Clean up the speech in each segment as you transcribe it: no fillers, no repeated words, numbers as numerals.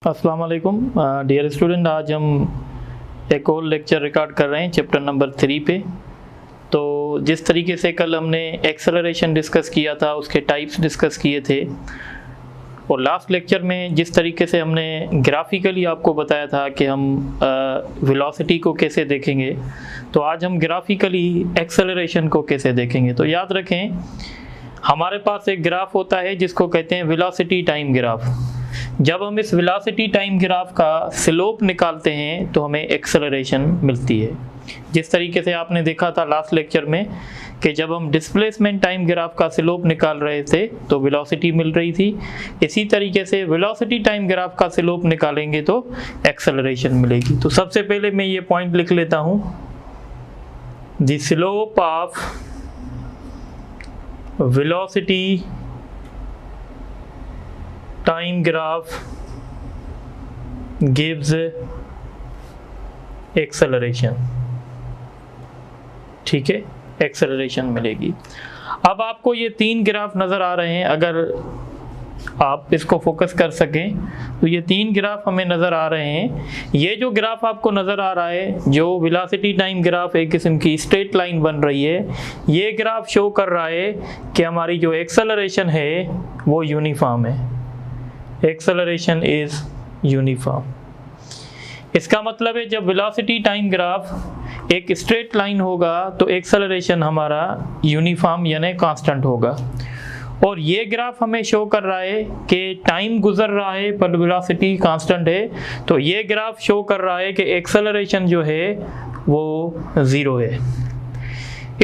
अस्सलाम वालेकुम dear student, आज हम एक और लेक्चर रिकॉर्ड कर रहे हैं चैप्टर नंबर 3 पे। तो जिस तरीके से कल हमने एक्सेलरेशन डिस्कस किया था, उसके टाइप्स डिस्कस किए थे, और लास्ट लेक्चर में जिस तरीके से हमने ग्राफिकली आपको बताया था कि हम वेलोसिटी को कैसे देखेंगे, तो आज हम ग्राफिकली एक्सेलरेशन को कैसे देखेंगे। तो याद रखें, हमारे पास एक ग्राफ होता है जिसको कहते हैं वेलोसिटी टाइम ग्राफ। जब हम इस वेलोसिटी टाइम ग्राफ का स्लोप निकालते हैं तो हमें एक्सेलरेशन मिलती है। जिस तरीके से आपने देखा था लास्ट लेक्चर में कि जब हम डिस्प्लेसमेंट टाइम ग्राफ का स्लोप निकाल रहे थे तो वेलोसिटी मिल रही थी, इसी तरीके से वेलोसिटी टाइम ग्राफ का स्लोप निकालेंगे तो एक्सेलरेशन मिलेगी। तो सबसे पहले मैं ये पॉइंट लिख लेता हूँ, the slope of velocity time graph gives acceleration. ठीक है, एक्सेलरेशन मिलेगी। अब आपको ये तीन ग्राफ नज़र आ रहे हैं, अगर आप इसको फोकस कर सकें तो ये तीन ग्राफ हमें नज़र आ रहे हैं। ये जो ग्राफ आपको नज़र आ रहा है, जो वेलोसिटी टाइम ग्राफ एक किस्म की स्ट्रेट लाइन बन रही है, ये ग्राफ शो कर रहा है कि हमारी जो एक्सेलरेशन है वो यूनिफॉर्म है। Acceleration is uniform. इसका मतलब है जब वेलोसिटी टाइम ग्राफ एक स्ट्रेट लाइन होगा तो एक्सेलरेशन हमारा यूनिफॉर्म यानी कांस्टेंट होगा। और ये ग्राफ हमें शो कर रहा है कि टाइम गुजर रहा है पर वेलोसिटी कांस्टेंट है, तो ये ग्राफ शो कर रहा है कि एक्सेलरेशन जो है वो ज़ीरो है।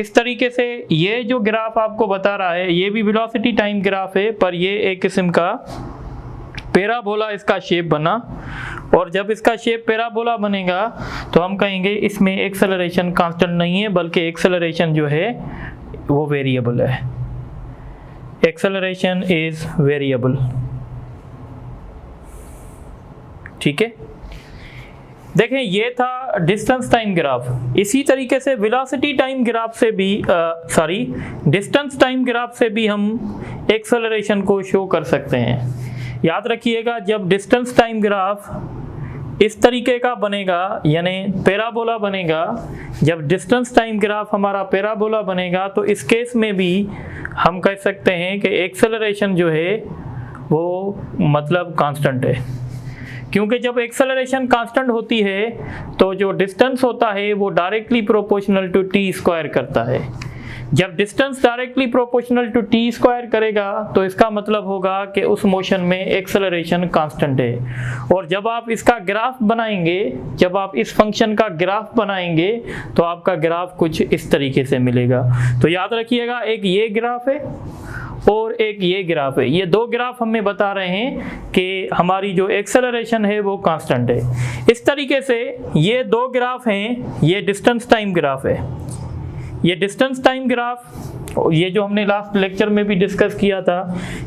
इस तरीके से ये जो ग्राफ आपको बता रहा है, ये भी वेलोसिटी टाइम ग्राफ है, पर ये एक किस्म का पैराबोला इसका शेप बना, और जब इसका शेप पैराबोला बनेगा तो हम कहेंगे इसमें एक्सेलरेशन कांस्टेंट नहीं है, बल्कि एक्सेलरेशन जो है वो वेरिएबल है। Acceleration is variable. डिस्टेंस देखें, ये था डिस्टेंस टाइम ग्राफ। इसी तरीके से वेलोसिटी टाइम ग्राफ से भी डिस्टेंस टाइम ग्राफ से भी हम एक्सेलरेशन को शो कर सकते हैं। याद रखिएगा, जब डिस्टेंस टाइम ग्राफ इस तरीके का बनेगा यानी पैराबोला बनेगा, जब डिस्टेंस टाइम ग्राफ हमारा पैराबोला बनेगा तो इस केस में भी हम कह सकते हैं कि एक्सेलरेशन जो है वो मतलब कांस्टेंट है। क्योंकि जब एक्सेलरेशन कांस्टेंट होती है तो जो डिस्टेंस होता है वो directly proportional to T square करता है। जब distance directly proportional to T square करेगा तो इसका मतलब होगा कि उस मोशन में एक्सेलरेशन कांस्टेंट है। और जब आप इसका ग्राफ बनाएंगे, जब आप इस फंक्शन का ग्राफ बनाएंगे तो आपका ग्राफ कुछ इस तरीके से मिलेगा। तो याद रखिएगा, एक ये ग्राफ है और एक ये ग्राफ है। ये दो ग्राफ हमें बता रहे हैं कि हमारी जो एक्सेलरेशन है वो कांस्टेंट है। इस तरीके से ये दो ग्राफ हैं, ये डिस्टेंस टाइम ग्राफ है, ये डिस्टेंस टाइम ग्राफ, ये जो हमने लास्ट लेक्चर में भी डिस्कस किया था।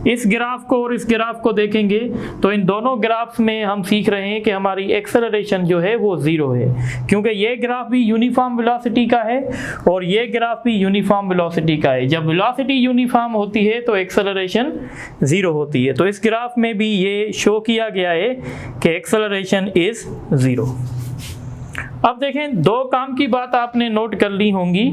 इस ग्राफ को और इस ग्राफ को देखेंगे तो इन दोनों ग्राफ्स में हम सीख रहे हैं कि हमारी एक्सेलरेशन जो है वो ज़ीरो है, क्योंकि ये ग्राफ भी यूनिफॉर्म वेलोसिटी का है और ये ग्राफ भी यूनिफॉर्म वेलोसिटी का है। जब वेलोसिटी यूनिफॉर्म होती है तो एक्सेलरेशन ज़ीरो होती है। तो इस ग्राफ में भी ये शो किया गया है कि एक्सेलरेशन इज़ ज़ीरो। अब देखें, दो काम की बात आपने नोट कर ली होंगी।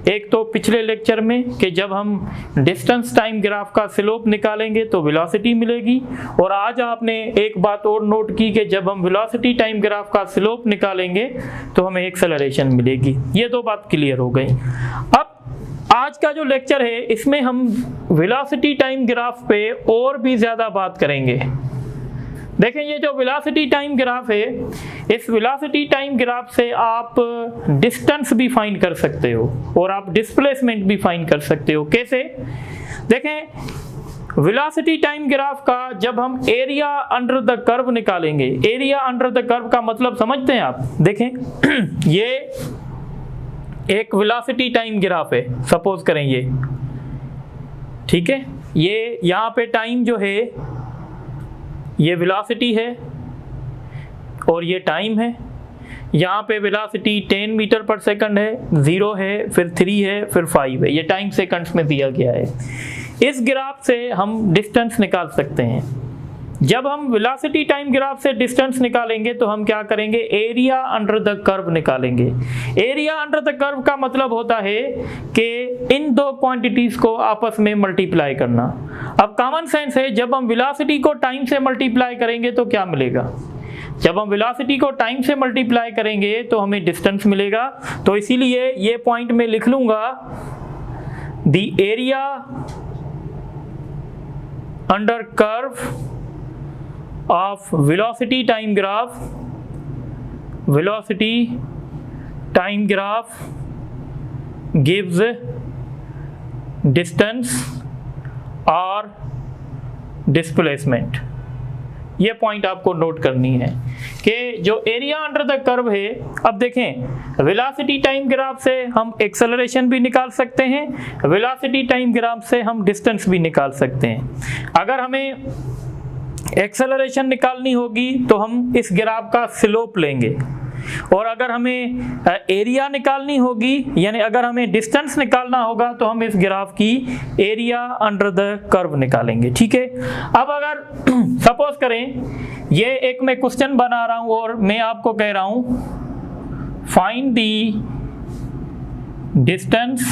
एक तो पिछले लेक्चर में कि जब हम डिस्टेंस टाइम ग्राफ का स्लोप निकालेंगे तो वेलोसिटी मिलेगी, और आज आपने एक बात और नोट की कि जब हम वेलोसिटी टाइम ग्राफ का स्लोप निकालेंगे तो हमें एक्सेलरेशन मिलेगी। ये दो बात क्लियर हो गई। अब आज का जो लेक्चर है इसमें हम वेलोसिटी टाइम ग्राफ पे और भी ज़्यादा बात करेंगे। देखें, ये जो वेलोसिटी टाइम ग्राफ है, इस वेलोसिटी टाइम ग्राफ से आप डिस्टेंस भी फाइंड कर सकते हो और आप डिस्प्लेसमेंट भी फाइंड कर सकते हो। कैसे? देखें, वेलोसिटी टाइम ग्राफ का जब हम एरिया अंडर द कर्व निकालेंगे, एरिया अंडर द कर्व का मतलब समझते हैं आप? देखें, ये एक वेलोसिटी टाइम ग्राफ है, सपोज करें ये, ठीक है, ये यहाँ पे टाइम जो है ये वेलोसिटी है और ये टाइम है। यहाँ पे वेलोसिटी 10 मीटर पर सेकंड है, 0 है, फिर 3 है, फिर 5 है। ये टाइम सेकंड्स में दिया गया है। इस ग्राफ से हम डिस्टेंस निकाल सकते हैं। जब हम वेलोसिटी टाइम ग्राफ से डिस्टेंस निकालेंगे तो हम क्या करेंगे, एरिया अंडर द कर्व निकालेंगे। एरिया अंडर द कर्व का मतलब होता है कि इन दो क्वांटिटीज को आपस में मल्टीप्लाई करना। अब कॉमन सेंस है, जब हम वेलोसिटी को टाइम से मल्टीप्लाई करेंगे तो क्या मिलेगा, जब हम वेलोसिटी को टाइम से मल्टीप्लाई करेंगे तो हमें डिस्टेंस मिलेगा। तो इसीलिए ये पॉइंट में लिख लूंगा, the area under curve of velocity time graph gives distance or displacement। ये पॉइंट आपको नोट करनी है कि जो एरिया अंडर द कर्व है, अब देखें वेलोसिटी टाइम ग्राफ से हम एक्सेलरेशन भी निकाल सकते हैं, वेलोसिटी टाइम ग्राफ से हम डिस्टेंस भी निकाल सकते हैं। अगर हमें एक्सेलरेशन निकालनी होगी तो हम इस ग्राफ का स्लोप लेंगे, और अगर हमें एरिया निकालनी होगी यानी अगर हमें डिस्टेंस निकालना होगा तो हम इस ग्राफ की एरिया अंडर द कर्व निकालेंगे। ठीक है, अब अगर सपोज करें ये एक मैं क्वेश्चन बना रहा हूं और मैं आपको कह रहा हूं find the distance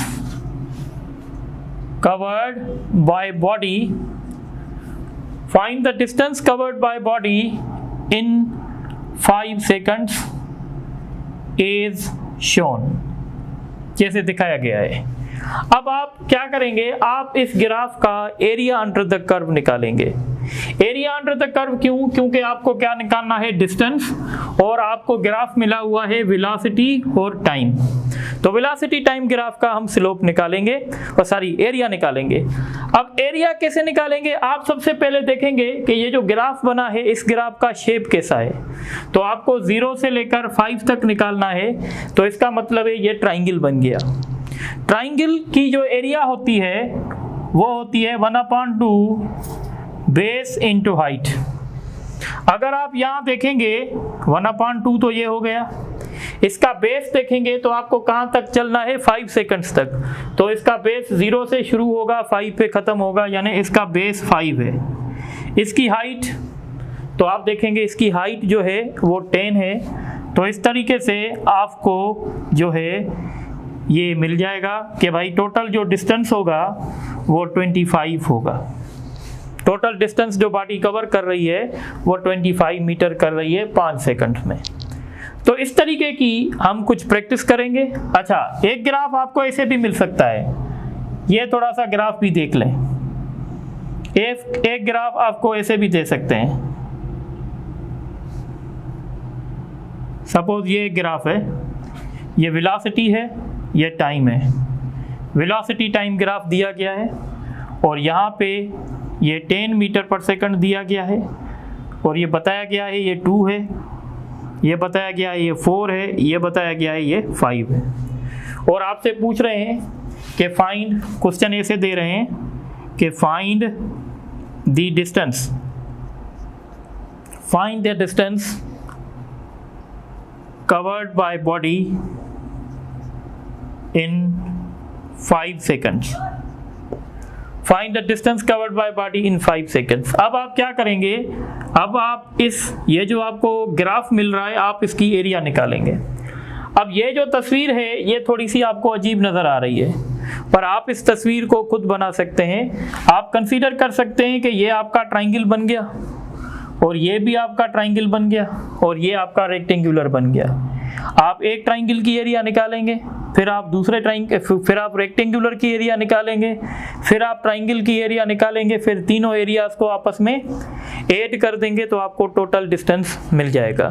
covered by body, find the distance covered by body in 5 seconds is shown, जैसे दिखाया गया है। अब आप क्या करेंगे, आप इस ग्राफ का एरिया अंडर द कर्व निकालेंगे। एरिया अंडर द कर्व क्यों, क्योंकि आपको क्या निकालना है, डिस्टेंस, और आपको ग्राफ मिला हुआ है वेलोसिटी और टाइम। तो वेलोसिटी टाइम ग्राफ का हम स्लोप निकालेंगे, और सॉरी एरिया निकालेंगे। अब एरिया कैसे निकालेंगे, आप सबसे पहले देखेंगे कि ये जो ग्राफ बना है इस ग्राफ का शेप कैसा है। तो आपको 0 से लेकर 5 तक निकालना है, तो इसका मतलब है ये ट्राइंगल बन गया। ट्राइंगल की जो एरिया होती है वो होती है 1/2 बेस इंटू हाइट। अगर आप यहाँ देखेंगे 1/2 तो ये हो गया, इसका बेस देखेंगे तो आपको कहाँ तक चलना है, 5 सेकंड्स तक। तो इसका बेस 0 से शुरू होगा 5 पे ख़त्म होगा, यानी इसका बेस 5 है। इसकी हाइट तो आप देखेंगे इसकी हाइट जो है वो 10 है। तो इस तरीके से आपको जो है ये मिल जाएगा कि भाई टोटल जो डिस्टेंस होगा वो 25 होगा। टोटल डिस्टेंस जो बॉडी कवर कर रही है वो 25 मीटर कर रही है 5 सेकंड में। तो इस तरीके की हम कुछ प्रैक्टिस करेंगे। अच्छा, एक ग्राफ आपको ऐसे भी मिल सकता है, ये थोड़ा सा ग्राफ भी देख लें। एक ग्राफ आपको ऐसे भी दे सकते हैं। सपोज ये एक ग्राफ है, ये वेलोसिटी है, ये टाइम है। वेलोसिटी टाइम ग्राफ दिया गया है और यहाँ पे ये 10 मीटर पर सेकंड दिया गया है, और ये बताया गया है ये 2 है, ये बताया गया है ये 4 है, ये बताया गया है ये 5 है। और आपसे पूछ रहे हैं कि फाइंड, क्वेश्चन ऐसे दे रहे हैं कि find the distance, find the distance covered by body in 5 seconds। Find the distance covered by body in 5 seconds। अब आप क्या करेंगे, अब आप ये जो आपको ग्राफ मिल रहा है आप इसकी एरिया निकालेंगे। अब ये जो तस्वीर है ये थोड़ी सी आपको अजीब नज़र आ रही है, पर आप इस तस्वीर को खुद बना सकते हैं। आप कंसीडर कर सकते हैं कि ये आपका ट्राइंगल बन गया, और ये भी आपका ट्राइंगल बन गया, और ये आपका रेक्टेंगुलर बन गया। आप एक ट्राइंगल की एरिया निकालेंगे, फिर आप दूसरे फिर आप रेक्टेंगुलर की एरिया निकालेंगे, फिर आप ट्राइंगल की एरिया निकालेंगे, फिर तीनों एरियाज को आपस में ऐड कर देंगे तो आपको टोटल डिस्टेंस मिल जाएगा।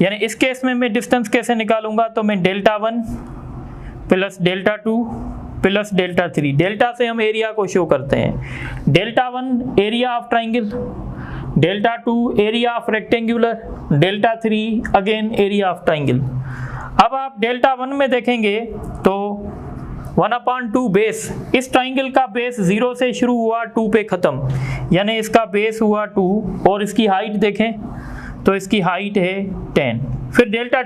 यानी इस केस में मैं डिस्टेंस कैसे निकालूंगा, तो मैं delta 1 plus delta 2 plus delta 3, delta से हम एरिया को शो करते हैं। Delta 1 area of triangle, delta 2 area of rectangular, delta 3 again area of triangle. अब आप डेल्टा 1 में देखेंगे तो 1/2 बेस, इस ट्राइंगल का बेस 0 से शुरू हुआ 2 पे ख़त्म, यानी इसका बेस हुआ 2, और इसकी हाइट देखें तो इसकी हाइट है 10। फिर डेल्टा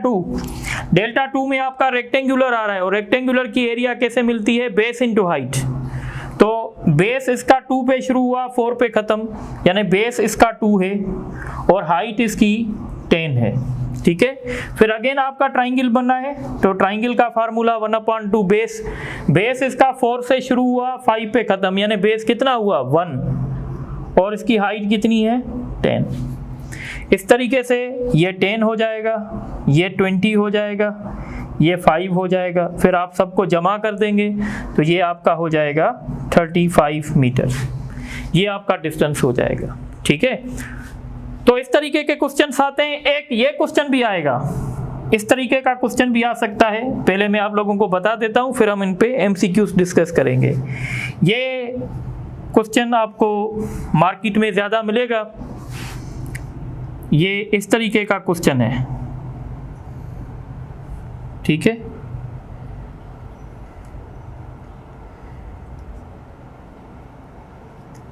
2 में आपका रेक्टेंगुलर आ रहा है, और रेक्टेंगुलर की एरिया कैसे मिलती है, बेस इंटू हाइट। तो बेस इसका 2 पे शुरू हुआ 4 पे खत्म, यानी बेस इसका 2 है और हाइट इसकी 10 है, ठीक है। फिर अगेन आपका ट्राइंगल बना है, तो ट्राइंगल का फार्मूला 1/2 बेस, बेस इसका 4 से शुरू हुआ 5 पे खत्म, यानी बेस कितना हुआ 1 और इसकी हाइट कितनी है 10। इस तरीके से ये 10 हो जाएगा, ये 20 हो जाएगा, ये 5 हो जाएगा, फिर आप सबको जमा कर देंगे तो ये आपका हो जाएगा 35 मीटर, ये आपका डिस्टेंस हो जाएगा, ठीक है। तो इस तरीके के क्वेश्चंस आते हैं। एक ये क्वेश्चन भी आएगा, इस तरीके का क्वेश्चन भी आ सकता है, पहले मैं आप लोगों को बता देता हूं, फिर हम इन पे एमसीक्यूज डिस्कस करेंगे। ये क्वेश्चन आपको मार्केट में ज़्यादा मिलेगा, ये इस तरीके का क्वेश्चन है, ठीक है।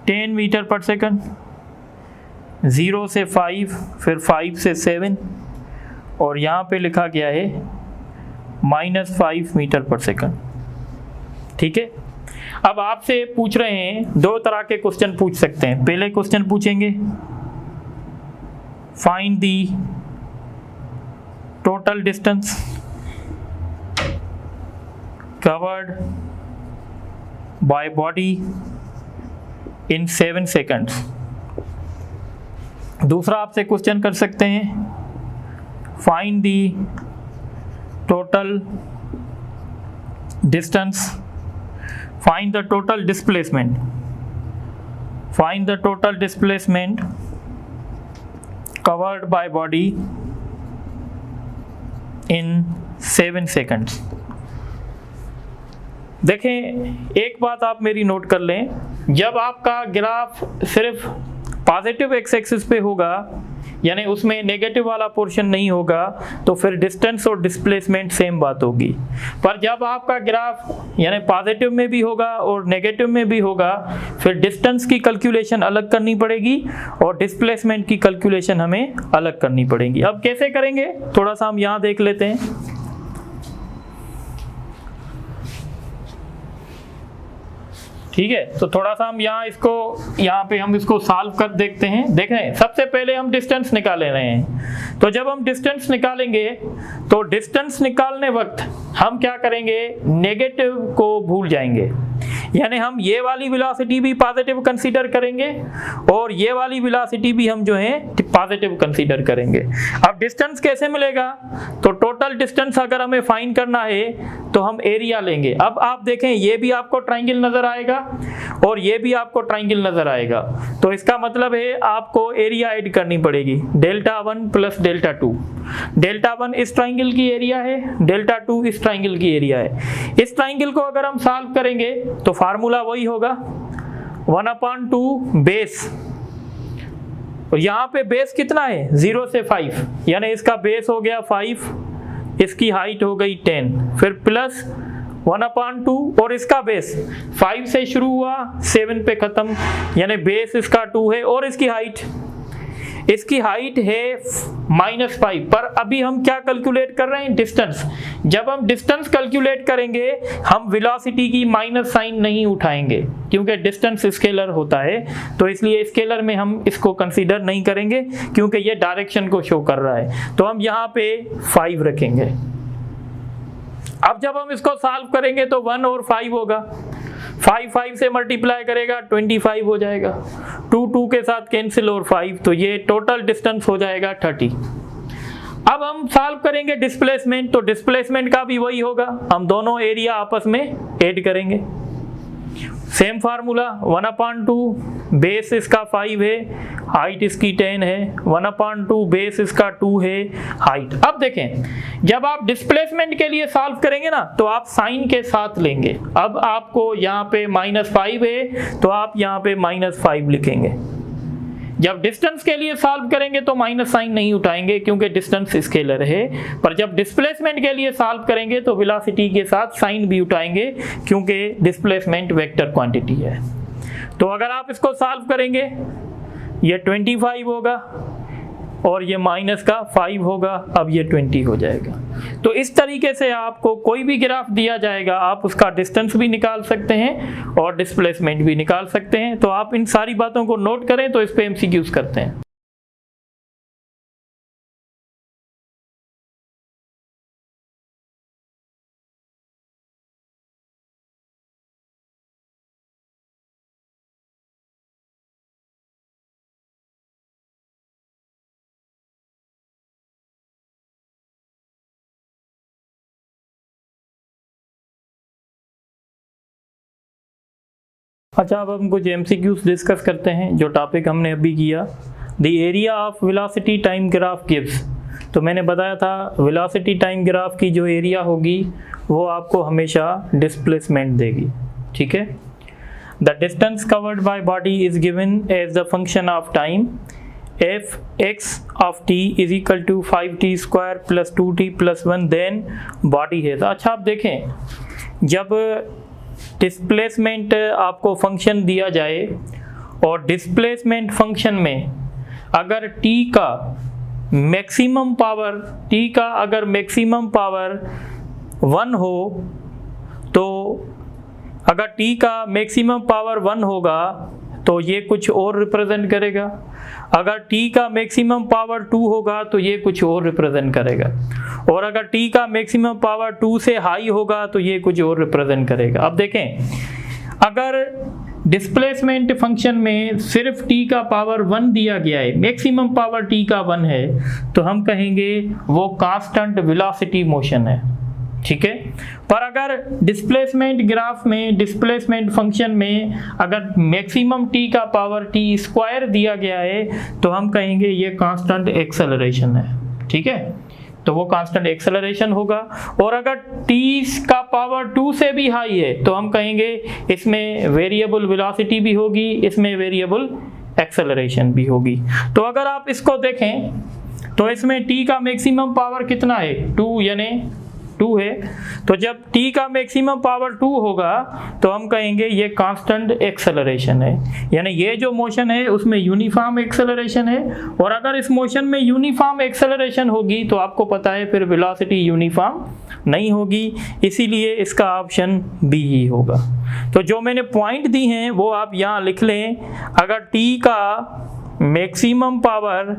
टेन मीटर पर सेकंड, 0 से 5, फिर 5 से 7 और यहाँ पे लिखा गया है -5 मीटर पर सेकंड, ठीक है। अब आपसे पूछ रहे हैं, दो तरह के क्वेश्चन पूछ सकते हैं। पहले क्वेश्चन पूछेंगे find the total distance covered by body in 7 seconds. दूसरा आपसे क्वेश्चन कर सकते हैं find the total distance, find the total displacement, find the total displacement covered by body in 7 seconds. देखें, एक बात आप मेरी नोट कर लें, जब आपका ग्राफ सिर्फ पॉजिटिव एक्स एक्सिस पे होगा, यानी उसमें नेगेटिव वाला पोर्शन नहीं होगा, तो फिर डिस्टेंस और डिस्प्लेसमेंट सेम बात होगी। पर जब आपका ग्राफ यानी पॉजिटिव में भी होगा और नेगेटिव में भी होगा, फिर डिस्टेंस की कैलकुलेशन अलग करनी पड़ेगी और डिस्प्लेसमेंट की कैलकुलेशन हमें अलग करनी पड़ेगी। अब कैसे करेंगे, थोड़ा सा हम यहाँ देख लेते हैं। ठीक है, तो थोड़ा सा हम यहाँ पे हम इसको सॉल्व कर देखते हैं। देखें, सबसे पहले हम डिस्टेंस निकाल रहे हैं, तो जब हम डिस्टेंस निकालेंगे तो डिस्टेंस निकालने वक्त हम क्या करेंगे, नेगेटिव को भूल जाएंगे, यानी हम ये वाली वेलोसिटी भी पॉजिटिव कंसीडर करेंगे और ये वाली वेलोसिटी भी हम जो है पॉजिटिव कंसीडर करेंगे। अब डिस्टेंस कैसे मिलेगा, तो टोटल डिस्टेंस अगर हमें फाइंड करना है तो हम एरिया लेंगे। अब आप देखें, ये भी आपको ट्राइंगल नजर आएगा और ये भी आपको ट्राइंगल नजर आएगा, तो इसका मतलब है आपको एरिया ऐड करनी पड़ेगी, Δ1 प्लस Δ2। Δ1 इस ट्राइंगल की एरिया है, Δ2 इस ट्राइंगल की एरिया है। इस ट्राइंगल को अगर हम सॉल्व करेंगे तो फार्मूला वही होगा 1/2 बेस, और यहाँ पे बेस कितना है 0 से 5, यानी इसका बेस हो गया 5, इसकी हाइट हो गई 10, फिर प्लस 1/2 और इसका बेस 5 से शुरू हुआ 7 पे खत्म, यानी बेस इसका 2 है और इसकी हाइट है -5। पर अभी हम क्या कैलकुलेट कर रहे हैं, डिस्टेंस। जब हम डिस्टेंस कैलकुलेट करेंगे हम वेलोसिटी की माइनस साइन नहीं उठाएंगे, क्योंकि डिस्टेंस स्केलर होता है, तो इसलिए स्केलर में हम इसको कंसीडर नहीं करेंगे क्योंकि ये डायरेक्शन को शो कर रहा है। तो हम यहाँ पे 5 रखेंगे। अब जब हम इसको सॉल्व करेंगे तो 1 और 5 होगा, 5 से मल्टीप्लाई करेगा 25 हो जाएगा, 2 के साथ कैंसिल और 5, तो ये टोटल डिस्टेंस हो जाएगा 30। अब हम सॉल्व करेंगे डिस्प्लेसमेंट, तो डिस्प्लेसमेंट का भी वही होगा, हम दोनों एरिया आपस में ऐड करेंगे। सेम फार्मूला 1/2 बेस इसका 5 है, हाइट इसकी 10 है, 1/2 बेस इसका 2 है, हाइट। अब देखें, जब आप डिस्प्लेसमेंट के लिए सॉल्व करेंगे ना तो आप साइन के साथ लेंगे। अब आपको यहाँ पे -5 है तो आप यहाँ पे -5 लिखेंगे। जब डिस्टेंस के लिए सॉल्व करेंगे तो माइनस साइन नहीं उठाएंगे क्योंकि डिस्टेंस स्केलर है, पर जब डिस्प्लेसमेंट के लिए सॉल्व करेंगे तो वेलोसिटी के साथ साइन भी उठाएंगे क्योंकि डिस्प्लेसमेंट वेक्टर क्वांटिटी है। तो अगर आप इसको सॉल्व करेंगे ये 25 होगा, और ये माइनस का 5 होगा, अब ये 20 हो जाएगा। तो इस तरीके से आपको कोई भी ग्राफ दिया जाएगा, आप उसका डिस्टेंस भी निकाल सकते हैं और डिस्प्लेसमेंट भी निकाल सकते हैं। तो आप इन सारी बातों को नोट करें तो इस पे एमसीक्यूज करते हैं। अच्छा, अब हम कुछ एमसीक्यूज डिस्कस करते हैं। जो टॉपिक हमने अभी किया, the area of velocity time graph gives. तो मैंने बताया था वेलोसिटी टाइम ग्राफ की जो एरिया होगी वो आपको हमेशा डिस्प्लेसमेंट देगी, ठीक है। The distance covered by body is given as the function of time F X of T is equal to 5t square plus 2t plus 1 then body है। तो अच्छा, आप देखें, जब डिस्प्लेसमेंट आपको फंक्शन दिया जाए और डिस्प्लेसमेंट फंक्शन में अगर t का मैक्सिमम पावर 1 हो, तो अगर t का मैक्सिमम पावर 1 होगा तो ये कुछ और रिप्रेजेंट करेगा, अगर t का मैक्सिमम पावर 2 होगा तो ये कुछ और रिप्रेजेंट करेगा, और अगर t का मैक्सिमम पावर 2 से हाई होगा तो ये कुछ और रिप्रेजेंट करेगा। अब देखें, अगर डिस्प्लेसमेंट फंक्शन में सिर्फ t का पावर 1 दिया गया है, मैक्सिमम पावर t का 1 है, तो हम कहेंगे वो कांस्टेंट वेलोसिटी मोशन है, ठीक है। पर अगर डिस्प्लेसमेंट ग्राफ में, डिस्प्लेसमेंट फंक्शन में अगर मैक्सिमम t का पावर t स्क्वायर दिया गया है तो हम कहेंगे ये कांस्टेंट एक्सेलरेशन है, ठीक है। तो वो कांस्टेंट एक्सेलरेशन होगा। और अगर t का पावर 2 से भी हाई है तो हम कहेंगे इसमें वेरिएबल वेलोसिटी भी होगी, इसमें वेरिएबल एक्सेलरेशन भी होगी। तो अगर आप इसको देखें तो इसमें t का मैक्सिमम पावर कितना है, 2, यानी 2 है। तो जब t का मैक्सिमम पावर 2 होगा तो हम कहेंगे ये कांस्टेंट एक्सेलरेशन है, यानी ये जो मोशन है उसमें यूनिफॉर्म एक्सेलरेशन है। और अगर इस मोशन में यूनिफॉर्म एक्सेलरेशन होगी तो आपको पता है फिर वेलोसिटी यूनिफॉर्म नहीं होगी, इसीलिए इसका ऑप्शन बी ही होगा। तो जो मैंने पॉइंट दी हैं वो आप यहाँ लिख लें। अगर t का मैक्सिमम पावर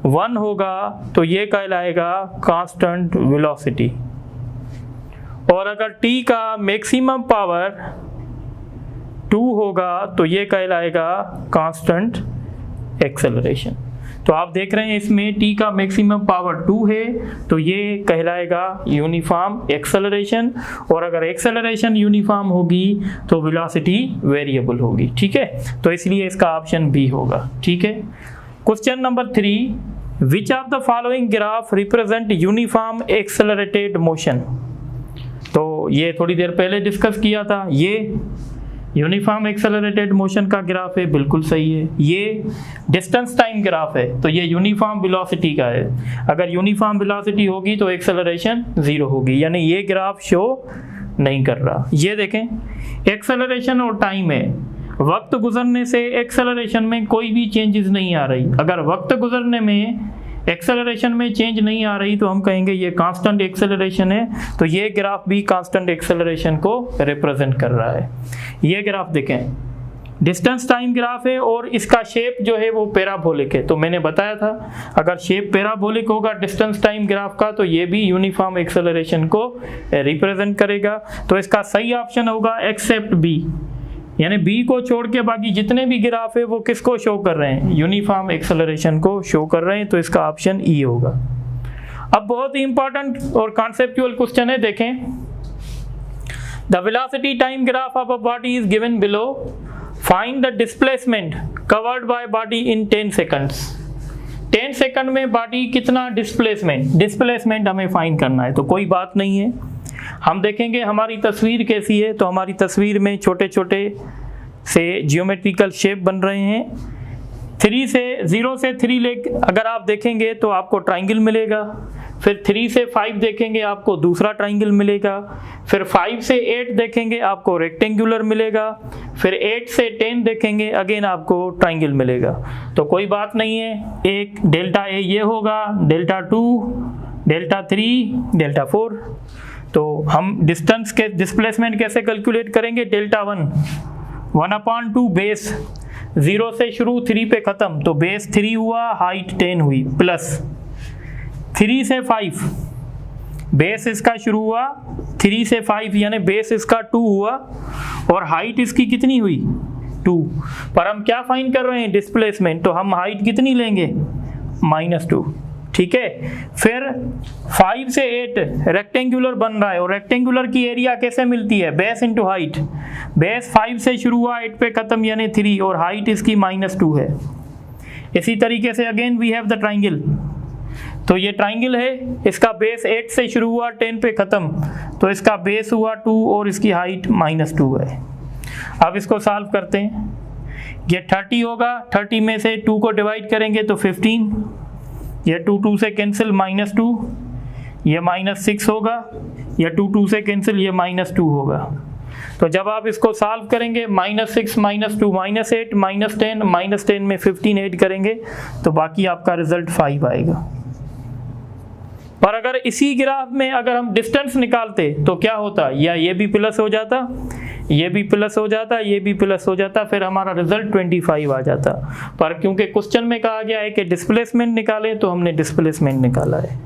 1 होगा तो ये कहलाएगा कांस्टेंट वेलोसिटी, और अगर t का मैक्सिमम पावर 2 होगा तो ये कहलाएगा कांस्टेंट एक्सेलरेशन। तो आप देख रहे हैं इसमें t का मैक्सिमम पावर 2 है तो ये कहलाएगा यूनिफॉर्म एक्सेलरेशन, और अगर एक्सेलरेशन यूनिफॉर्म होगी तो वेलोसिटी वेरिएबल होगी, ठीक है। तो इसलिए इसका ऑप्शन बी होगा, ठीक है। Question number 3, which of the following graph represent uniform accelerated motion. तो ये थोड़ी देर पहले डिस्कस किया था, ये यूनिफॉर्म एक्सेलरेटेड मोशन का ग्राफ है, बिल्कुल सही है। ये डिस्टेंस टाइम ग्राफ है तो ये यूनिफॉर्म वेलोसिटी का है। अगर यूनिफॉर्म वेलोसिटी होगी तो एक्सेलरेशन 0 होगी, यानी ये ग्राफ शो नहीं कर रहा। ये देखें, एक्सेलरेशन और टाइम है, वक्त गुजरने से एक्सेलरेशन में कोई भी चेंजेस नहीं आ रही। अगर वक्त गुजरने में एक्सेलरेशन में चेंज नहीं आ रही तो हम कहेंगे ये कांस्टेंट एक्सेलरेशन है। तो ये ग्राफ भी कांस्टेंट एक्सेलरेशन को रिप्रेजेंट कर रहा है। ये ग्राफ देखें, डिस्टेंस टाइम ग्राफ है और इसका शेप जो है वो पैराबोलिक है। तो मैंने बताया था अगर शेप पैराबोलिक होगा डिस्टेंस टाइम ग्राफ का तो ये भी यूनिफॉर्म एक्सेलरेशन को रिप्रेजेंट करेगा। तो इसका सही ऑप्शन होगा एक्सेप्ट बी, यानी बी को छोड़ के बाकी जितने भी ग्राफ है वो किसको शो कर रहे हैं, यूनिफॉर्म एक्सेलरेशन को शो कर रहे हैं। तो इसका ऑप्शन ई होगा। अब बहुत ही इंपॉर्टेंट और कॉन्सेप्चुअल क्वेश्चन है, देखें। The velocity time graph of a body is given below, find the displacement covered by body in 10 seconds. 10 second में बॉडी कितना डिस्प्लेसमेंट हमें फाइंड करना है। तो कोई बात नहीं है, हम देखेंगे हमारी तस्वीर कैसी है। तो हमारी तस्वीर में छोटे छोटे से जियोमेट्रिकल शेप बन रहे हैं। 0 से 3 ले अगर आप देखेंगे तो आपको ट्राइंगल मिलेगा, फिर 3 से 5 देखेंगे आपको दूसरा ट्राइंगल मिलेगा, फिर 5 से 8 देखेंगे आपको रेक्टेंगुलर मिलेगा, फिर 8 से 10 देखेंगे अगेन आपको ट्राइंगल मिलेगा। तो कोई बात नहीं है, एक डेल्टा ए ये होगा, डेल्टा 2, डेल्टा 3, डेल्टा 4। तो हम डिस्टेंस के डिस्प्लेसमेंट कैसे कैलकुलेट करेंगे? डेल्टा 1/2 बेस, 0 से शुरू 3 पे ख़त्म, तो बेस 3 हुआ, हाइट 10 हुई, प्लस 3 से 5, बेस इसका शुरू हुआ 3 से 5 यानी बेस इसका 2 हुआ और हाइट इसकी कितनी हुई? 2। पर हम क्या फाइंड कर रहे हैं? डिस्प्लेसमेंट। तो हम हाइट कितनी लेंगे? -2। ठीक है। फिर 5 से 8 रेक्टेंगुलर बन रहा है और रेक्टेंगुलर की एरिया कैसे मिलती है? Base into height. बेस 5 से शुरू हुआ 8 पे खत्म यानी 3 और हाइट इसकी -2 है। इसी तरीके से again we have the triangle. तो ये ट्राइंगल है, इसका बेस 8 से शुरू हुआ 10 पे खत्म, तो इसका बेस हुआ 2 और इसकी हाइट -2 है। अब इसको सॉल्व करते हैं। ये 30 होगा, 30 में से 2 को डिवाइड करेंगे तो 15, ये 2 से कैंसिल -2, ये -6 होगा, ये 2 से कैंसिल, ये -2 होगा। तो जब आप इसको सॉल्व करेंगे -6 -2 -8 -10 -10 में 15 ऐड करेंगे तो बाकी आपका रिजल्ट 5 आएगा। पर अगर इसी ग्राफ में अगर हम डिस्टेंस निकालते तो क्या होता? या ये भी प्लस हो जाता, ये भी प्लस हो जाता, ये भी प्लस हो जाता, फिर हमारा रिजल्ट 25 आ जाता। पर क्योंकि क्वेश्चन में कहा गया है कि डिस्प्लेसमेंट निकालें तो हमने डिस्प्लेसमेंट निकाला है।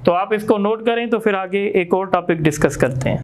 तो आप इसको नोट करें तो फिर आगे एक और टॉपिक डिस्कस करते हैं।